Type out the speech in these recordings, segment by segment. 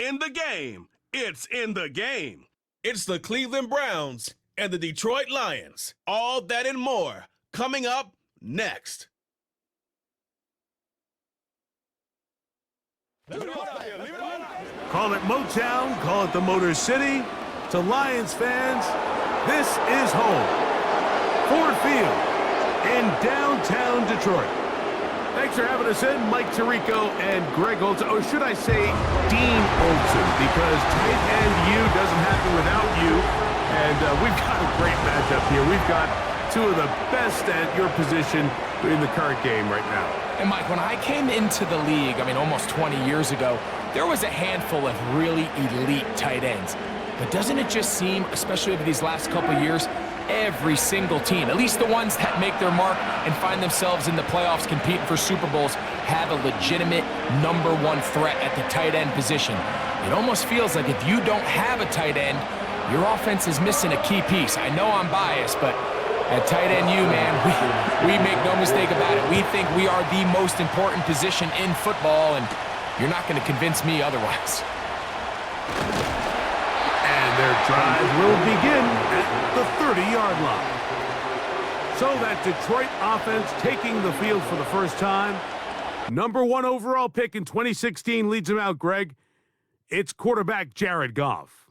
in the game. It's in the game. It's the Cleveland Browns and the Detroit Lions. All that and more coming up next. Call it Motown, call it the Motor City. To Lions fans, this is home. Ford Field in downtown Detroit. Thanks for having us in, Mike Tirico and Greg Olson. Or should I say Dean Olson, because tight end you doesn't happen without you. And we've got a great matchup here. We've got two of the best at your position in the current game right now. And Mike, when I came into the league, almost 20 years ago, there was a handful of really elite tight ends. But doesn't it just seem, especially over these last couple of years, every single team, at least the ones that make their mark and find themselves in the playoffs competing for Super Bowls, have a legitimate #1 threat at the tight end position. It almost feels like if you don't have a tight end, your offense is missing a key piece. I know I'm biased, but at tight end you, man, we make no mistake about it. We think we are the most important position in football, and you're not going to convince me otherwise. And their drive will begin at the 30-yard line. So that Detroit offense taking the field for the first time. #1 overall pick in 2016 leads them out, Greg. It's quarterback Jared Goff.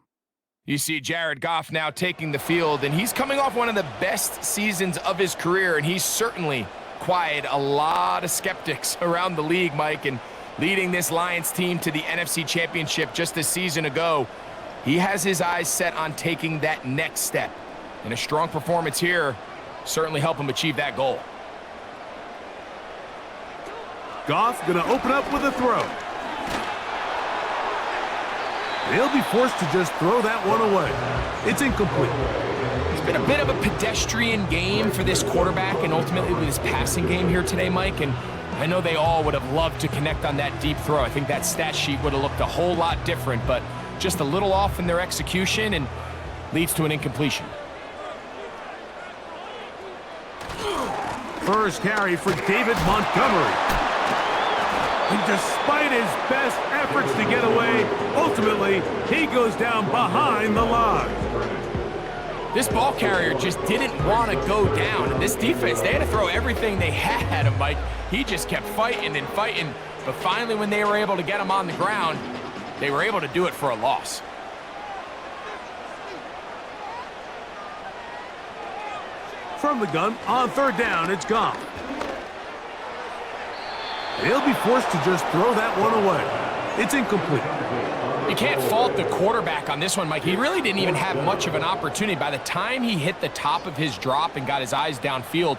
You see Jared Goff now taking the field, and he's coming off one of the best seasons of his career, and he's certainly quieted a lot of skeptics around the league, Mike, and leading this Lions team to the NFC Championship just a season ago. He has his eyes set on taking that next step, and a strong performance here certainly help him achieve that goal. Goff going to open up with a throw. He'll be forced to just throw that one away. It's incomplete. It's been a bit of a pedestrian game for this quarterback and ultimately with his passing game here today, Mike, and I know they all would have loved to connect on that deep throw. I think that stat sheet would have looked a whole lot different, but just a little off in their execution and leads to an incompletion. First carry for David Montgomery. And despite his best efforts to get away, ultimately, he goes down behind the line. This ball carrier just didn't want to go down. And this defense, they had to throw everything they had at him, Mike. He just kept fighting and fighting. But finally, when they were able to get him on the ground, they were able to do it for a loss. From the gun, on third down, it's gone. He'll be forced to just throw that one away. It's incomplete. You can't fault the quarterback on this one, Mike. He really didn't even have much of an opportunity. By the time he hit the top of his drop and got his eyes downfield,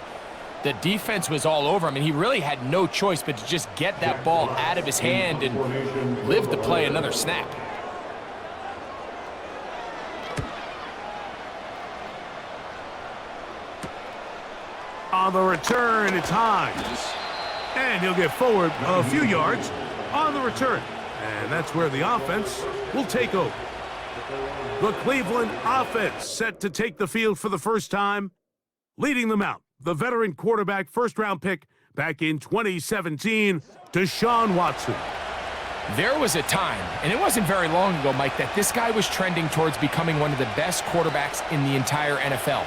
the defense was all over him, and he really had no choice but to just get that ball out of his hand and live to play another snap. On the return, it's Hines. And he'll get forward a few yards on the return. And that's where the offense will take over. The Cleveland offense set to take the field for the first time. Leading them out, the veteran quarterback, first-round pick back in 2017, Deshaun Watson. There was a time, and it wasn't very long ago, Mike, that this guy was trending towards becoming one of the best quarterbacks in the entire NFL.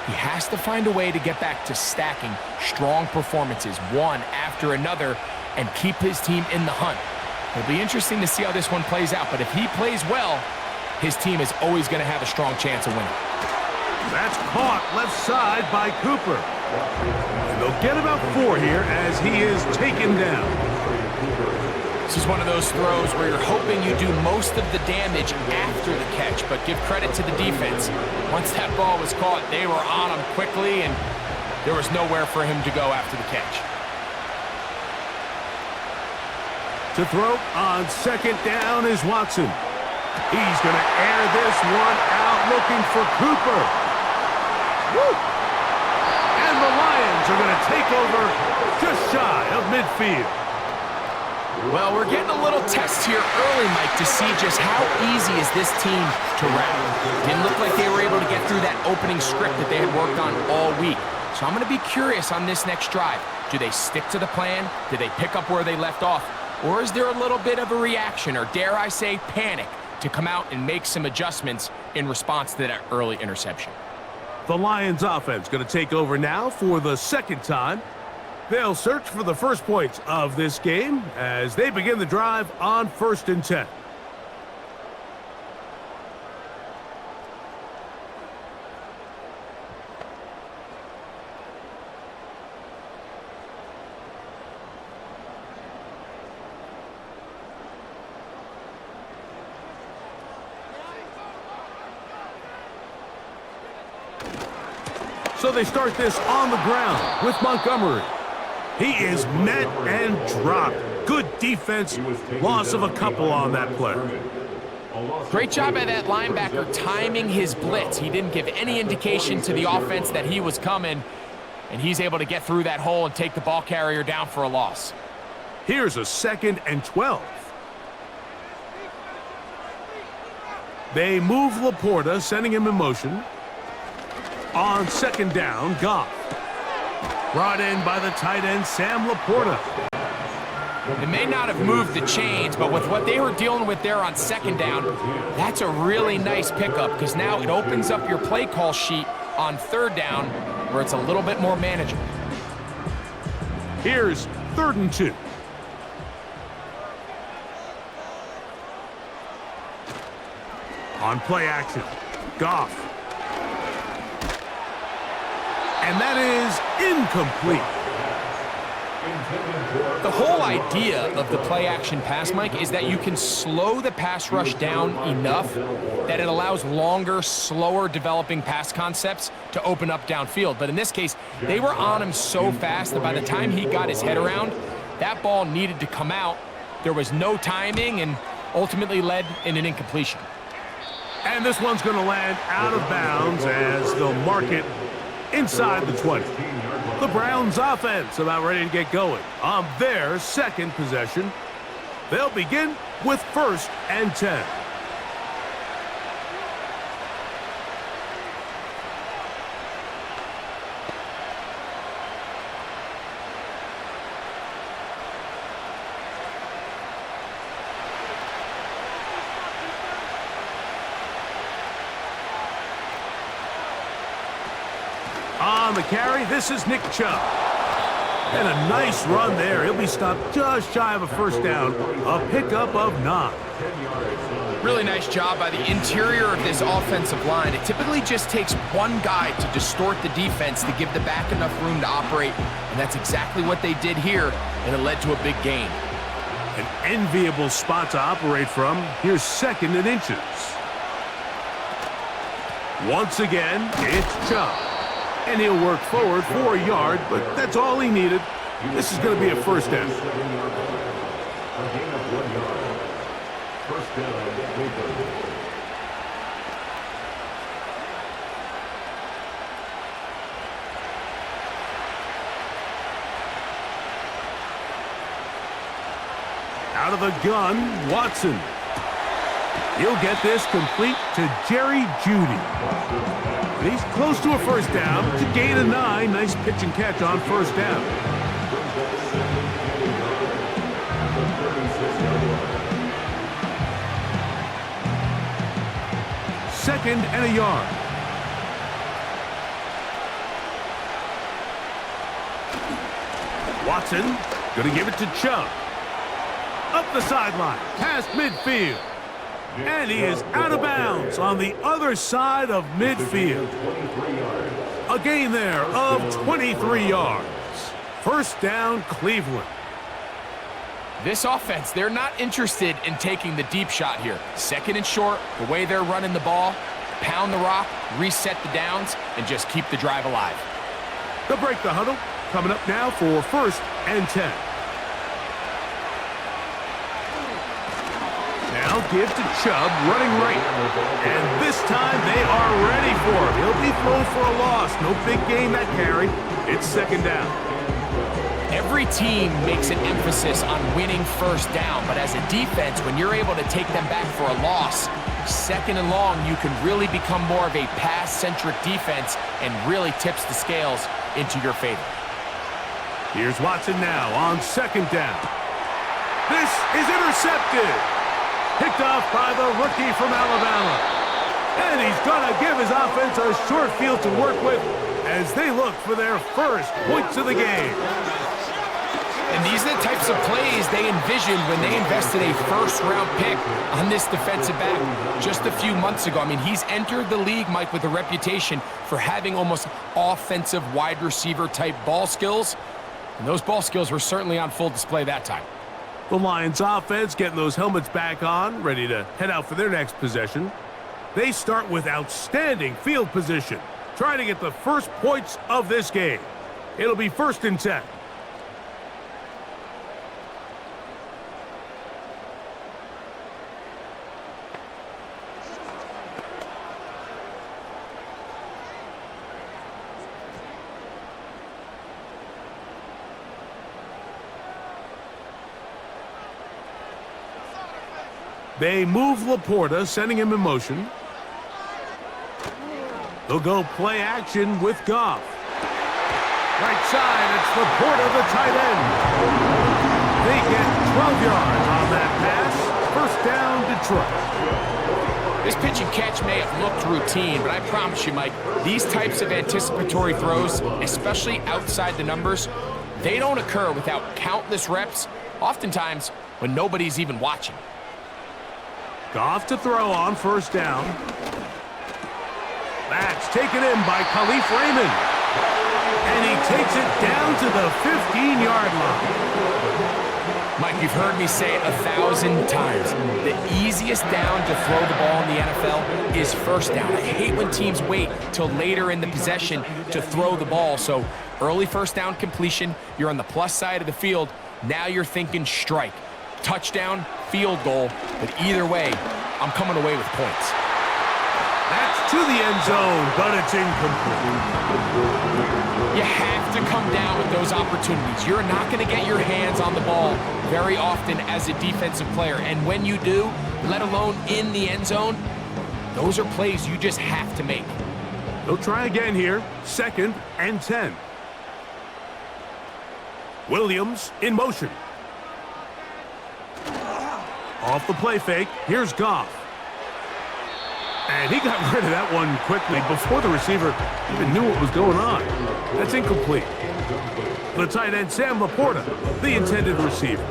He has to find a way to get back to stacking strong performances, one after another, and keep his team in the hunt. It'll be interesting to see how this one plays out, but if he plays well, his team is always going to have a strong chance of winning. That's caught left side by Cooper. And they'll get about 4 here as he is taken down. This is one of those throws where you're hoping you do most of the damage after the catch, but give credit to the defense. Once that ball was caught, they were on him quickly, and there was nowhere for him to go after the catch. To throw on second down is Watson. He's going to air this one out looking for Cooper. Woo! And the Lions are going to take over just shy of midfield. Well, we're getting a little test here early, Mike, to see just how easy is this team to rally. Didn't look like they were able to get through that opening script that they had worked on all week. So I'm going to be curious on this next drive. Do they stick to the plan? Do they pick up where they left off? Or is there a little bit of a reaction, or dare I say panic, to come out and make some adjustments in response to that early interception? The Lions offense going to take over now for the second time. They'll search for the first points of this game as they begin the drive on 1st and 10. So they start this on the ground with Montgomery. He is met and dropped. Good defense. Loss of a couple on that play. Great job by that linebacker timing his blitz. He didn't give any indication to the offense that he was coming, and he's able to get through that hole and take the ball carrier down for a loss. Here's a 2nd and 12. They move Laporta, sending him in motion. On 2nd down, Goff. Brought in by the tight end, Sam Laporta. They may not have moved the chains, but with what they were dealing with there on 2nd down, that's a really nice pickup because now it opens up your play call sheet on 3rd down where it's a little bit more manageable. Here's 3rd and 2. On play action, Goff. And that is incomplete. The whole idea of the play-action pass, Mike, is that you can slow the pass rush down enough that it allows longer, slower developing pass concepts to open up downfield. But in this case, they were on him so fast that by the time he got his head around, that ball needed to come out. There was no timing and ultimately led in an incompletion. And this one's going to land out of bounds as they'll mark it inside the 20. The Browns offense about ready to get going on their 2nd possession. They'll begin with 1st and 10. On the carry, this is Nick Chubb. And a nice run there. He'll be stopped just shy of a 1st down. A pickup of 9. Really nice job by the interior of this offensive line. It typically just takes one guy to distort the defense to give the back enough room to operate, and that's exactly what they did here, and it led to a big gain. An enviable spot to operate from. Here's 2nd and inches. Once again, it's Chubb. And he'll work forward for a yard, but that's all he needed. This is going to be a 1st down. Out of the gun, Watson. He'll get this complete to Jerry Jeudy. He's close to a 1st down to gain a 9. Nice pitch and catch on 1st down. Second and a yard. Watson going to give it to Chubb. Up the sideline, past midfield. And he is out of bounds on the other side of midfield. A gain there of 23 yards. 1st down, Cleveland. This offense, they're not interested in taking the deep shot here. 2nd and short, the way they're running the ball, pound the rock, reset the downs, and just keep the drive alive. They'll break the huddle. Coming up now for 1st and 10. Now give to Chubb, running right. And this time they are ready for him. He'll be thrown for a loss. No big gain that carry. It's 2nd down. Every team makes an emphasis on winning 1st down, but as a defense, when you're able to take them back for a loss, 2nd and long, you can really become more of a pass-centric defense and really tips the scales into your favor. Here's Watson now on 2nd down. This is intercepted. Picked off by the rookie from Alabama. And he's going to give his offense a short field to work with as they look for their first points of the game. And these are the types of plays they envisioned when they invested a first-round pick on this defensive back just a few months ago. I mean, he's entered the league, Mike, with a reputation for having almost offensive wide receiver-type ball skills. And those ball skills were certainly on full display that time. The Lions offense getting those helmets back on, ready to head out for their next possession. They start with outstanding field position, trying to get the first points of this game. It'll be 1st and 10. They move Laporta, sending him in motion. They'll go play action with Goff. Right side, it's Laporta, the tight end. They get 12 yards on that pass. 1st down, Detroit. This pitch and catch may have looked routine, but I promise you, Mike, these types of anticipatory throws, especially outside the numbers, they don't occur without countless reps, oftentimes when nobody's even watching. Goff to throw on 1st down. That's taken in by Khalif Raymond. And he takes it down to the 15-yard line. Mike, you've heard me say it 1,000 times. The easiest down to throw the ball in the NFL is 1st down. I hate when teams wait till later in the possession to throw the ball. So early 1st down completion, you're on the plus side of the field. Now you're thinking strike. Touchdown, field goal, but either way, I'm coming away with points. That's to the end zone, but it's incomplete. You have to come down with those opportunities. You're not going to get your hands on the ball very often as a defensive player, and when you do, let alone in the end zone, those are plays you just have to make. They'll try again here, 2nd and 10. Williams in motion. Off the play fake, here's Goff. And he got rid of that one quickly before the receiver even knew what was going on. That's incomplete. The tight end, Sam Laporta, the intended receiver.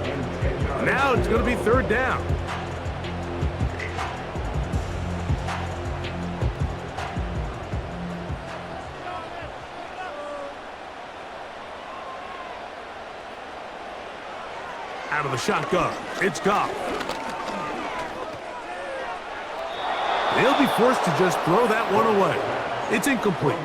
Now it's going to be 3rd down. Out of the shotgun, it's Goff. They'll be forced to just throw that one away. It's incomplete.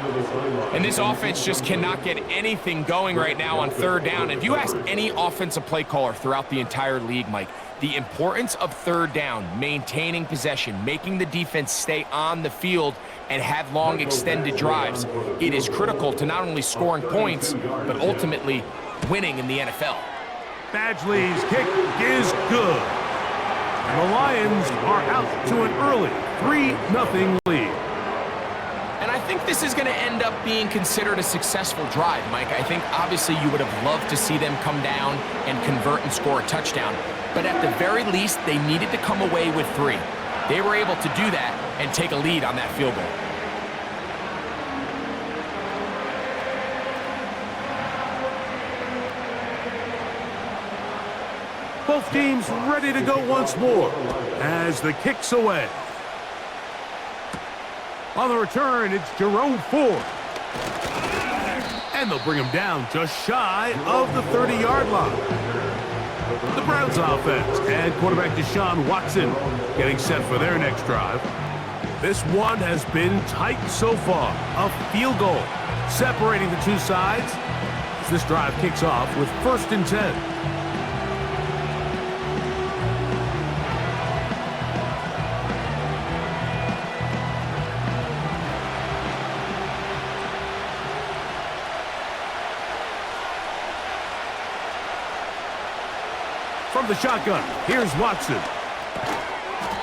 And this offense just cannot get anything going right now on 3rd down. If you ask any offensive play caller throughout the entire league, Mike, the importance of 3rd down, maintaining possession, making the defense stay on the field and have long extended drives, it is critical to not only scoring points, but ultimately winning in the NFL. Badgley's kick is good. And the Lions are out to an early 3-0 lead. And I think this is going to end up being considered a successful drive, Mike. I think obviously you would have loved to see them come down and convert and score a touchdown. But at the very least, they needed to come away with 3. They were able to do that and take a lead on that field goal. Both teams ready to go once more as the kick's away. On the return, it's Jerome Ford. And they'll bring him down just shy of the 30-yard line. The Browns offense and quarterback Deshaun Watson getting set for their next drive. This one has been tight so far. A field goal separating the two sides as this drive kicks off with 1st and 10. From the shotgun, here's Watson.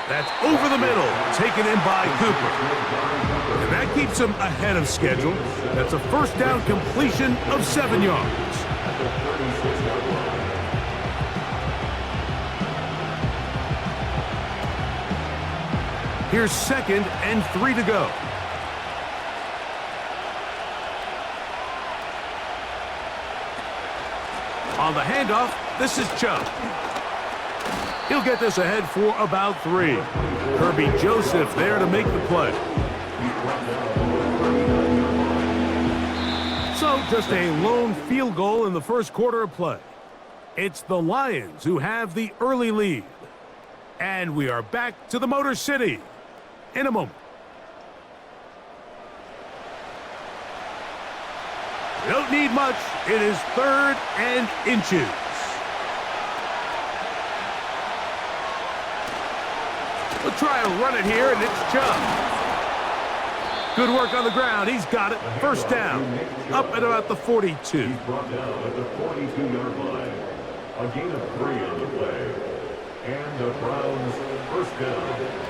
That's over the middle, taken in by Cooper. And that keeps him ahead of schedule. That's a 1st down completion of 7 yards. Here's 2nd and 3 to go. On the handoff, this is Chubb. He'll get this ahead for about 3. Kirby Joseph there to make the play. So just a lone field goal in the first quarter of play. It's the Lions who have the early lead. And we are back to the Motor City in a moment. We don't need much. It is 3rd and inches. We'll try and run it here, and it's Chubb. Good work on the ground. He's got it. First down. Up at about the 42. He's brought down at the 42-yard line. A gain of 3 on the play. And the Browns first down.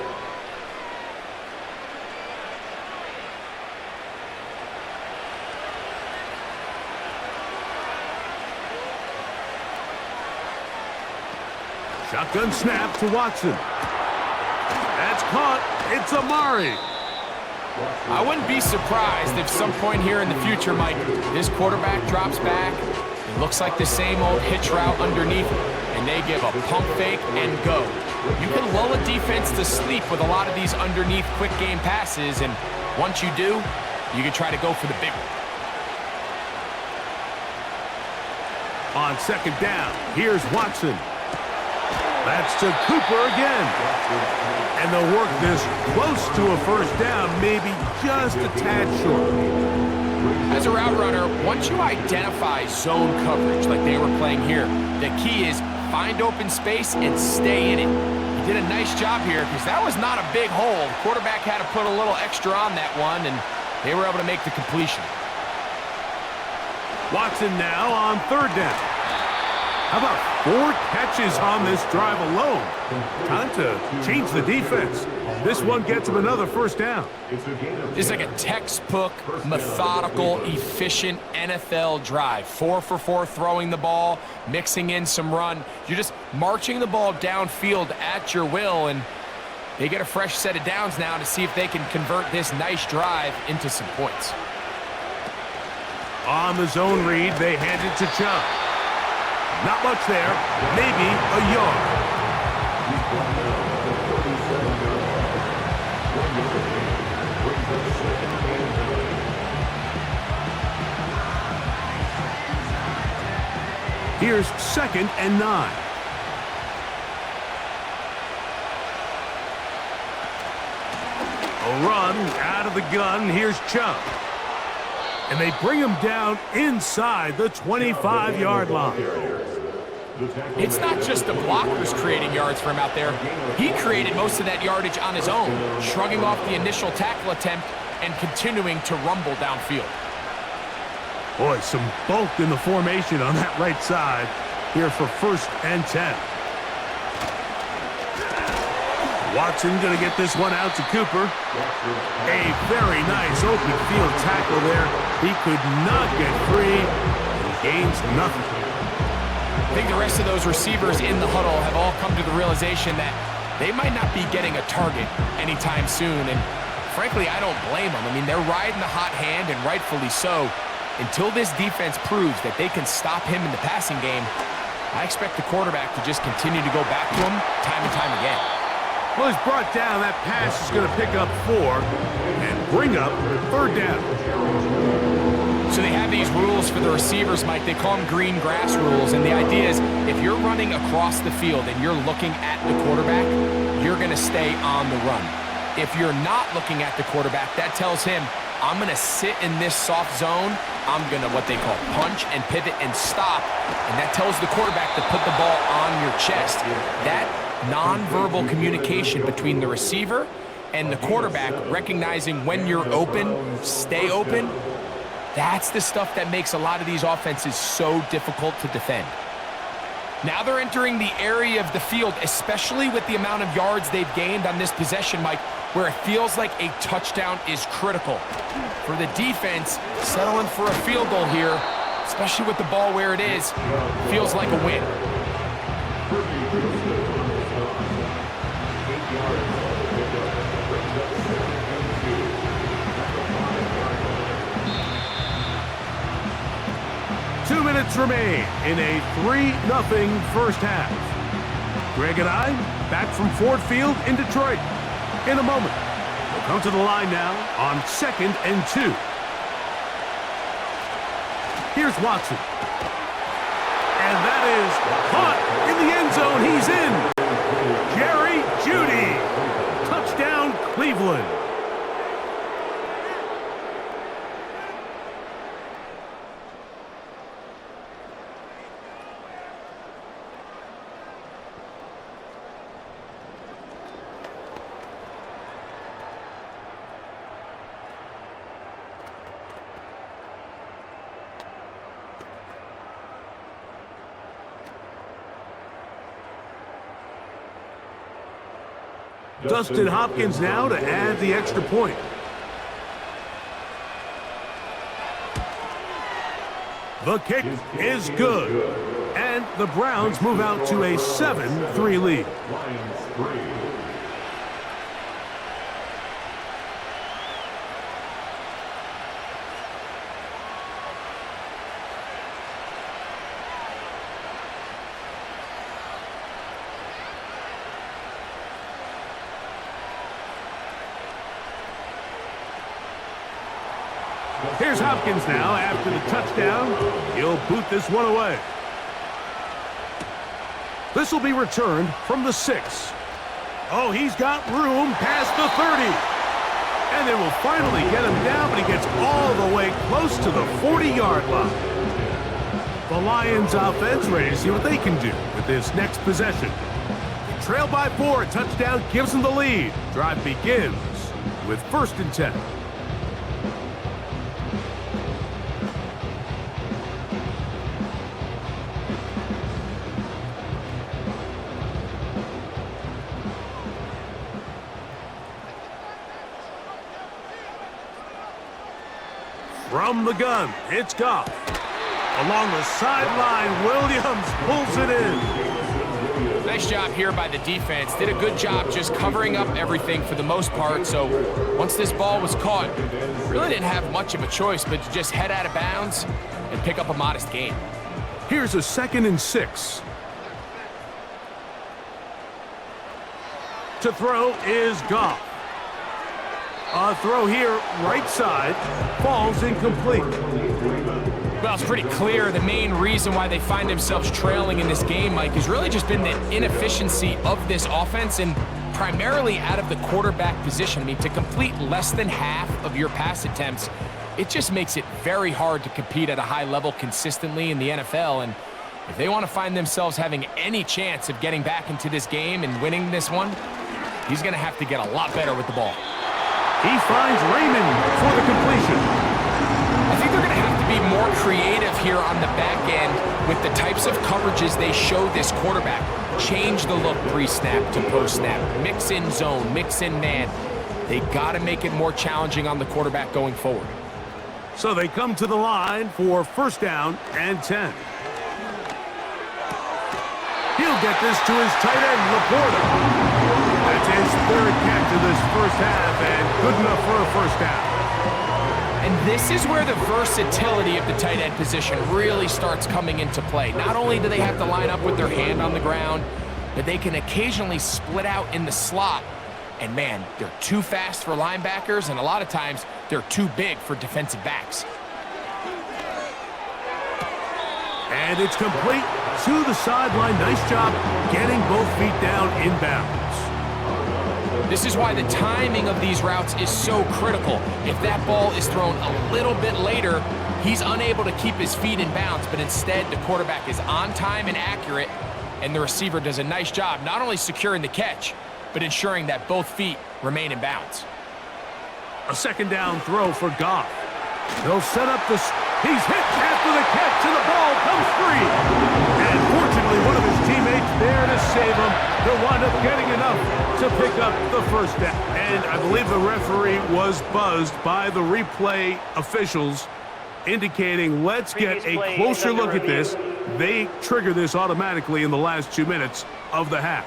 Shotgun snap to Watson. That's caught. It's Amari. I wouldn't be surprised if some point here in the future, Mike, this quarterback drops back. It looks like the same old hitch route underneath, and they give a pump fake and go. You can lull a defense to sleep with a lot of these underneath quick game passes, and once you do, you can try to go for the big one. On 2nd down, here's Watson. That's to Cooper again. And they'll work this close to a first down, maybe just a tad short. As a route runner, once you identify zone coverage like they were playing here, the key is find open space and stay in it. He did a nice job here because that was not a big hole. The quarterback had to put a little extra on that one, and they were able to make the completion. Watson now on 3rd down. How about 4 catches on this drive alone? Time to change the defense. This one gets him another first down. It's like a textbook, methodical, efficient NFL drive. 4 for 4 throwing the ball, mixing in some run. You're just marching the ball downfield at your will, and they get a fresh set of downs now to see if they can convert this nice drive into some points. On the zone read, they hand it to Chubb. Not much there, maybe a yard. Here's 2nd and 9. A run out of the gun. Here's Chubb. And they bring him down inside the 25-yard line. It's not just the blockers creating yards for him out there. He created most of that yardage on his own, shrugging off the initial tackle attempt and continuing to rumble downfield. Boy, some bulk in the formation on that right side here for 1st and 10. Watson going to get this one out to Cooper. A very nice open field tackle there. He could not get free. He gains nothing. I think the rest of those receivers in the huddle have all come to the realization that they might not be getting a target anytime soon. And frankly, I don't blame them. I mean, they're riding the hot hand, and rightfully so. Until this defense proves that they can stop him in the passing game, I expect the quarterback to just continue to go back to him time and time again. Well, he's brought down. That pass is going to pick up 4 and bring up 3rd down. So they have these rules for the receivers, Mike. They call them green grass rules. And the idea is if you're running across the field and you're looking at the quarterback, you're going to stay on the run. If you're not looking at the quarterback, that tells him, I'm going to sit in this soft zone. I'm going to what they call punch and pivot and stop. And that tells the quarterback to put the ball on your chest. That nonverbal communication between the receiver and the quarterback, recognizing when you're open, stay open, that's the stuff that makes a lot of these offenses so difficult to defend. Now they're entering the area of the field, especially with the amount of yards they've gained on this possession, Mike, where it feels like a touchdown is critical. For the defense, settling for a field goal here, especially with the ball where it is, feels like a win. minutes remain in a 3-0 first half. Greg and I back from Ford Field in Detroit in a moment. We'll come to the line now on 2nd and 2. Here's Watson. And that is caught in the end zone. He's in. Jerry Jeudy. Touchdown, Cleveland. Dustin Hopkins now to add the extra point. The kick is good. And the Browns move out to a 7-3 lead. Lions 3. Here's Hopkins now after the touchdown. He'll boot this one away. This will be returned from the 6. Oh, he's got room past the 30. And they will finally get him down, but he gets all the way close to the 40-yard line. The Lions offense ready to see what they can do with this next possession. They trail by 4, a touchdown gives them the lead. Drive begins with 1st and 10. From the gun, it's Goff. Along the sideline, Williams pulls it in. Nice job here by the defense. Did a good job just covering up everything for the most part. So once this ball was caught, really didn't have much of a choice but to just head out of bounds and pick up a modest gain. Here's a 2nd and 6. To throw is Goff. A throw here, right side, falls incomplete. Well, it's pretty clear the main reason why they find themselves trailing in this game, Mike, has really just been the inefficiency of this offense and primarily out of the quarterback position. I mean, to complete less than half of your pass attempts, it just makes it very hard to compete at a high level consistently in the NFL. And if they want to find themselves having any chance of getting back into this game and winning this one, he's going to have to get a lot better with the ball. He finds Raymond for the completion. I think they're going to have to be more creative here on the back end with the types of coverages they show this quarterback. Change the look pre-snap to post-snap. Mix in zone, mix in man. They got to make it more challenging on the quarterback going forward. So they come to the line for 1st down and 10. He'll get this to his tight end, Laporta. That's his 3rd catch of this first half, and good enough for a 1st down. And this is where the versatility of the tight end position really starts coming into play. Not only do they have to line up with their hand on the ground, but they can occasionally split out in the slot. And man, they're too fast for linebackers, and a lot of times they're too big for defensive backs. And it's complete to the sideline. Nice job getting both feet down inbounds. This is why the timing of these routes is so critical. If that ball is thrown a little bit later, he's unable to keep his feet in bounds, but instead the quarterback is on time and accurate, and the receiver does a nice job not only securing the catch, but ensuring that both feet remain in bounds. A 2nd down throw for Goff. They'll set up the... He's hit after the catch, and the ball comes free. And fortunately, one of his teammates there to save him. They'll wind up getting enough to pick up the 1st down. And I believe the referee was buzzed by the replay officials, indicating let's get a closer look at this. They trigger this automatically in the last 2 minutes of the half.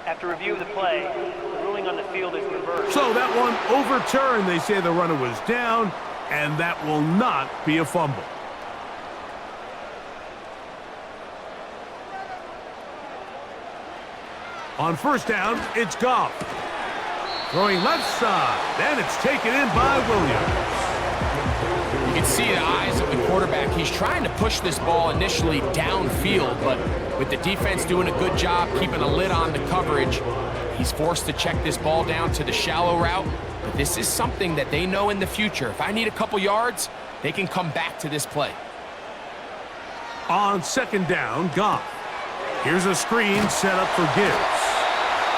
After review of the play, the ruling on the field is reversed. So that one overturned. They say the runner was down, and that will not be a fumble. On first down, it's Goff. Throwing left side, and it's taken in by Williams. You can see the eyes of the quarterback. He's trying to push this ball initially downfield, but with the defense doing a good job keeping a lid on the coverage, he's forced to check this ball down to the shallow route. But this is something that they know in the future. If I need a couple yards, they can come back to this play. On second down, Goff. Here's a screen set up for Gibbs.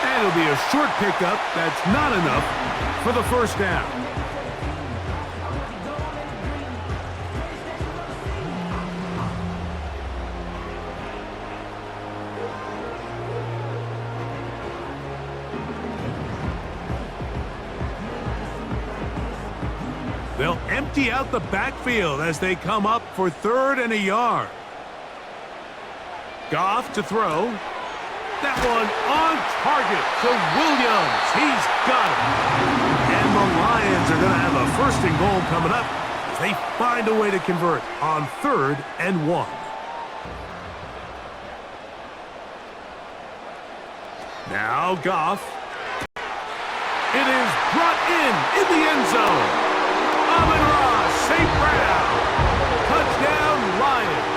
And it'll be a short pickup. That's not enough for the first down. They'll empty out the backfield as they come up for 3rd and a yard. Goff to throw. That one on target to Williams. He's got it. And the Lions are going to have a 1st and goal coming up as they find a way to convert on 3rd and 1. Now Goff. It is brought in the end zone. Amon-Ra St. Brown. Touchdown, Lions.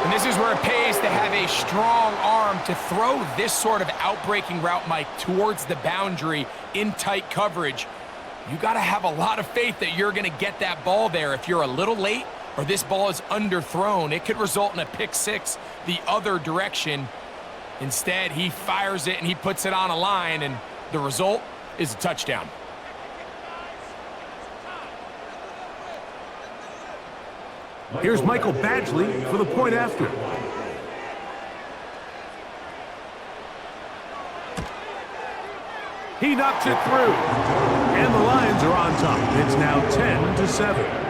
And this is where it pays to have a strong arm to throw this sort of outbreaking route, Mike, towards the boundary in tight coverage. You got to have a lot of faith that you're going to get that ball there. If you're a little late or this ball is underthrown, it could result in a pick six the other direction. Instead, he fires it and he puts it on a line, and the result is a touchdown. Here's Michael Badgley for the point after. He knocks it through. And the Lions are on top. It's now 10-7.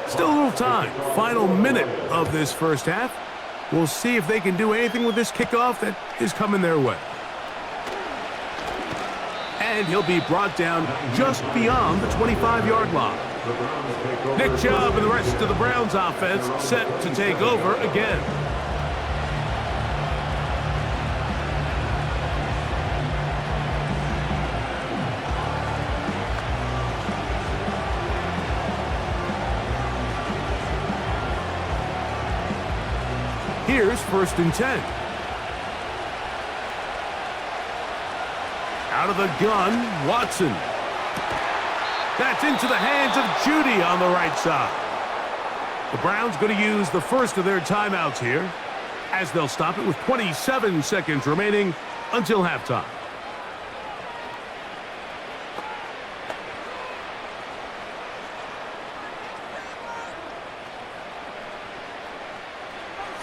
Still a little time. Final minute of this first half. We'll see if they can do anything with this kickoff that is coming their way. And he'll be brought down just beyond the 25-yard line. Nick Chubb and the rest of the Browns offense set to take over again. Here's 1st and 10. Out of the gun, Watson. That's into the hands of Judy on the right side. The Browns going to use the first of their timeouts here, as they'll stop it with 27 seconds remaining until halftime.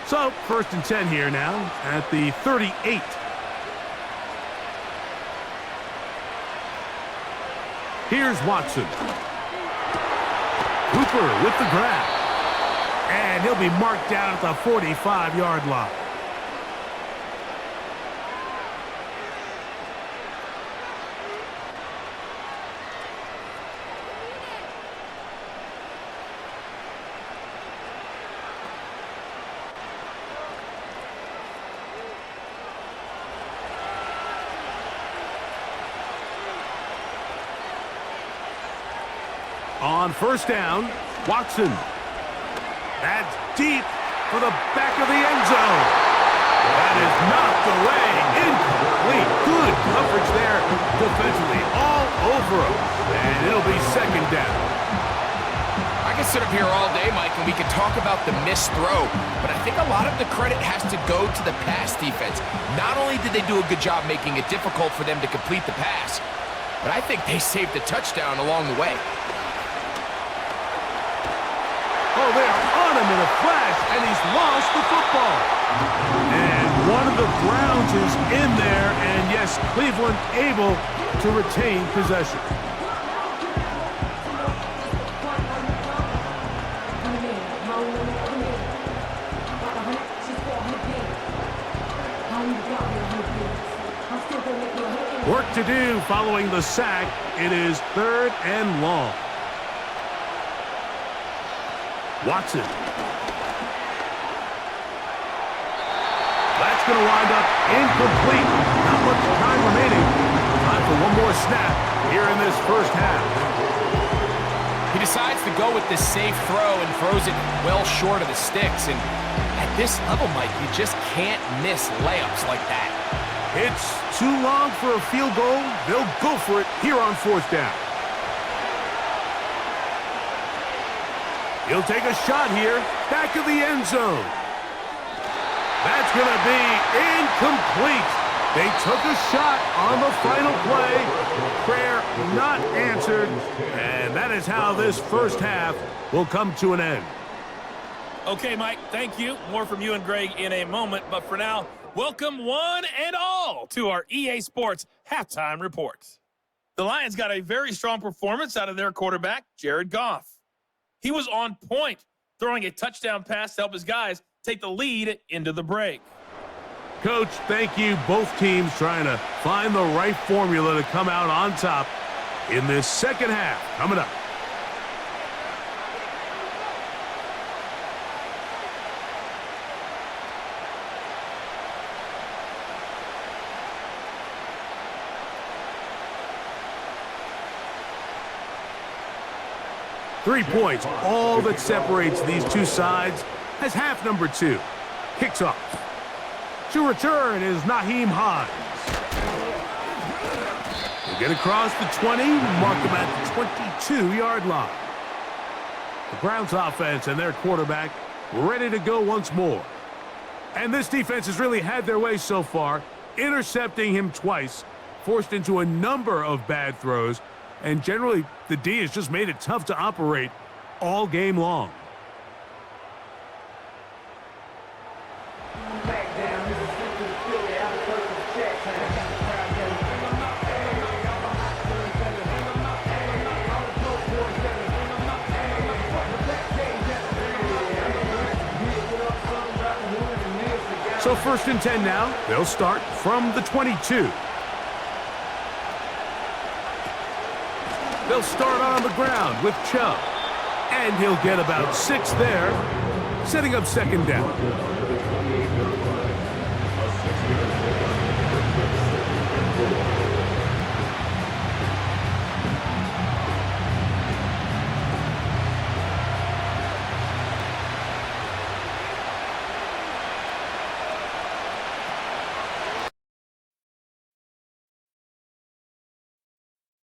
So, 1st and 10 here now at the 38. Here's Watson. Cooper with the grab. And he'll be marked down at the 45-yard line. On first down, Watson. That's deep for the back of the end zone. That is knocked away. Incomplete. Good coverage there defensively all over him. And it'll be 2nd down. I could sit up here all day, Mike, and we could talk about the missed throw, but I think a lot of the credit has to go to the pass defense. Not only did they do a good job making it difficult for them to complete the pass, but I think they saved the touchdown along the way. Oh, they are on him in a flash, and he's lost the football. And one of the Browns is in there, and yes, Cleveland able to retain possession. Work to do following the sack. It is 3rd and long. Watson. That's going to wind up incomplete. Not much time remaining. Time for one more snap here in this first half. He decides to go with this safe throw and throws it well short of the sticks. And at this level, Mike, you just can't miss layups like that. It's too long for a field goal. They'll go for it here on 4th down. He'll take a shot here, back of the end zone. That's going to be incomplete. They took a shot on the final play. Prayer not answered, and that is how this first half will come to an end. Okay, Mike, thank you. More from you and Greg in a moment, but for now, welcome one and all to our EA Sports Halftime Report. The Lions got a very strong performance out of their quarterback, Jared Goff. He was on point, throwing a touchdown pass to help his guys take the lead into the break. Coach, thank you. Both teams trying to find the right formula to come out on top in this second half. Coming up. Three points, all that separates these two sides as half number 2 kicks off. To return is Naheem Hines. They get across the 20, mark him at the 22-yard line. The Browns offense and their quarterback ready to go once more. And this defense has really had their way so far, intercepting him twice, forced into a number of bad throws, and generally the D has just made it tough to operate all game long. So 1st and 10 now. They'll start from the 22. They'll start on the ground with Chubb. And he'll get about 6 there, setting up 2nd down.